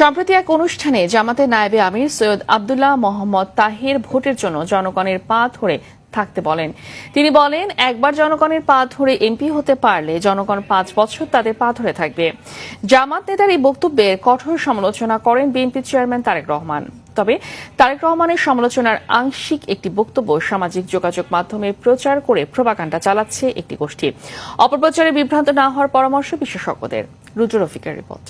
সম্প্রতি এক অনুষ্ঠানে জামাতের নায়েবে আমির সৈয়দ আব্দুল্লাহ মোহাম্মদ তাহের ভোটের জন্য জনগণের পা ধরে থাকতে বলেন। তিনি বলেন, একবার জনগণের পা ধরে এমপি হতে পারলে জনগণ 5 বছর তাদের পা ধরে থাকবে। জামাত নেতার এই বক্তব্যের কঠোর সমালোচনা করেন বিএনপি চেয়ারম্যান তারেক রহমান। তবে তারেক রহমানের সমালোচনার আংশিক একটি বক্তব্য সামাজিক যোগাযোগ মাধ্যমে প্রচার করে প্রোপাগান্ডা চালাচ্ছে একটি গোষ্ঠী। অপপ্রচারে বিভ্রান্ত না হওয়ার পরামর্শ বিশেষজ্ঞদের। রুদ্র রফিকের রিপোর্ট।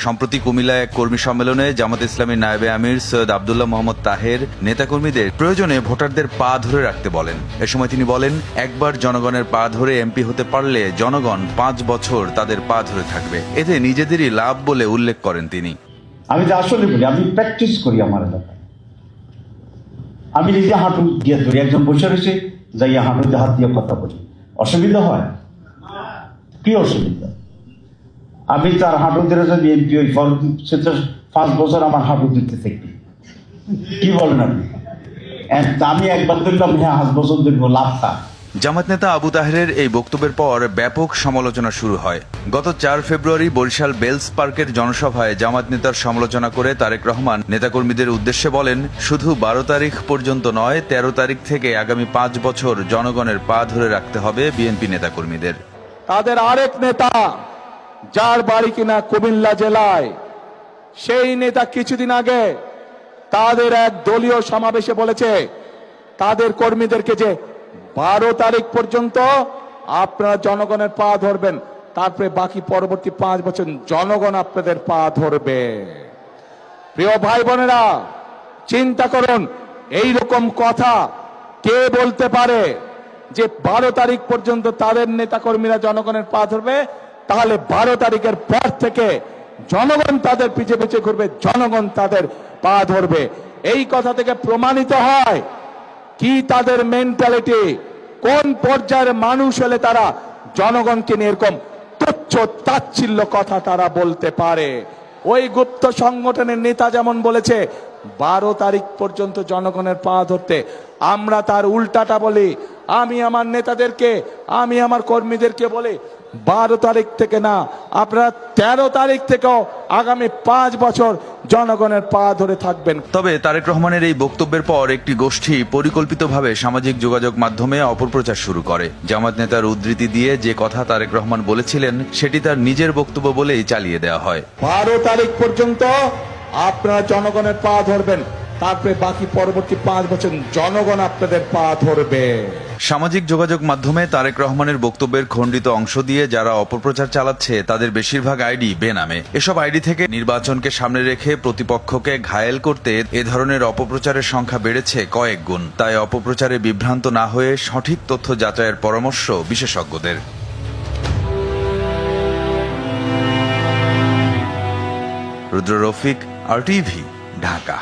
সম্প্রতি কুমিল্লায় এক কর্মী সম্মেলনে জামাত ইসলামীর নায়েবে আমির সৈয়দ আব্দুল্লাহ মোহাম্মদ তাহের নেতাকর্মীদের প্রয়োজনে ভোটারদের পা ধরে রাখতে বলেন। এ সময় তিনি বলেন, একবার জনগণের পা ধরে এমপি হতে পারলে জনগণ 5 বছর তাদের পা ধরে থাকবে। এতে নিজেদেরই লাভ বলে উল্লেখ করেন তিনি। আমি যে আসলে বলি, আমি প্র্যাকটিস করি আমার এলাকায়। আমি নিজে হাঁটু দিয়ে ধরি, একজন বসে রয়েছে, যাইয়া হাঁটুতে হাত দিয়ে কথা বলি। অসুবিধা হয়? কি অসুবিধা? আমি তার হাঁটু ধরে যদি এমপি হই, 5 বছর আমার হাঁটু দিতে থাকবি। কি বলেন আপনি? আমি একবার ধরলাম, হ্যাঁ 5 বছর ধরবো, লাভটা। জামাত নেতা আবু তাহেরের এই বক্তব্যের পর ব্যাপক সমালোচনা শুরু হয়। গত 4 ফেব্রুয়ারি বরিশাল বেলস পার্কের জনসভায় জামাত নেতার সমালোচনা করে তারেক রহমান নেতাকর্মীদের উদ্দেশ্যে বলেন, শুধু 12 তারিখ পর্যন্ত নয়, 13 তারিখ থেকে আগামী 5 বছর জনগণের পা ধরে রাখতে হবে বিএনপি নেতাকর্মীদের। তাদের আরেক নেতা, যার বাড়ি কিনা কুমিল্লা জেলায়, সেই নেতা কিছুদিন আগে তাদের এক দলীয় সমাবেশে বলেছে তাদের কর্মীদেরকে যে 12 তারিখ পর্যন্ত আপনারা জনগণের পা ধরবেন, তারপরে বাকি পরবর্তী 5 বছর জনগণ আপনাদের পা ধরবে। প্রিয় ভাই বোনেরা, চিন্তা করুন, এই রকম কথা কে বলতে পারে যে 12 তারিখ পর্যন্ত তাদের নেতাকর্মীরা জনগণের পা ধরবে? তাহলে 12 তারিখের পর থেকে জনগণ তাদের পিছে পিছে ঘুরবে, জনগণ তাদের পা ধরবে। এই কথা থেকে প্রমাণিত হয় কি তাদের মেন্টালিটি, কোন পর্যায়ের মানুষ হলে তারা জনগণকে নিয়ে এরকম তুচ্ছ তাচ্ছিল্য কথা তারা বলতে পারে। ওই গুপ্ত সংগঠনের নেতা যেমন বলেছে 12 তারিখ পর্যন্ত জনগণের পা ধরতে, আমরা তার উল্টাটা বলি। আমি আমার নেতাদেরকে, আমি আমার কর্মীদেরকে বলি, 12 তারিখ থেকে না, আপনারা 13 তারিখ থেকেও আগামী 5 বছর জনগণের পা ধরে থাকবেন। তবে তারেক রহমানের এই বক্তব্যের পর একটি গোষ্ঠী পরিকল্পিতভাবে সামাজিক যোগাযোগ মাধ্যমে অপপ্রচার শুরু করে। জামাত নেতার উদ্ধৃতি দিয়ে যে কথা তারেক রহমান বলেছিলেন, সেটি তার নিজের বক্তব্য বলেই চালিয়ে দেওয়া হয়। 12 তারিখ পর্যন্ত আপনারা জনগণের পা ধরবেন, তারপরে বাকি পরবর্তী 5 বছর জনগণ আপনাদের পা ধরবে। সামাজিক যোগাযোগ মাধ্যমে তারেক রহমানের বক্তব্যের খণ্ডিত অংশ দিয়ে যারা অপপ্রচার চালাচ্ছে, তাদের বেশিরভাগ আইডি বেনামে। এসব আইডি থেকে নির্বাচনকে সামনে রেখে প্রতিপক্ষকে ঘায়েল করতে এ ধরনের অপপ্রচারের সংখ্যা বেড়েছে কয়েক গুণ। তাই অপপ্রচারে বিভ্রান্ত না হয়ে সঠিক তথ্য যাচাইয়ের পরামর্শ বিশেষজ্ঞদের। রুদ্র রফিক, RTV, ঢাকা।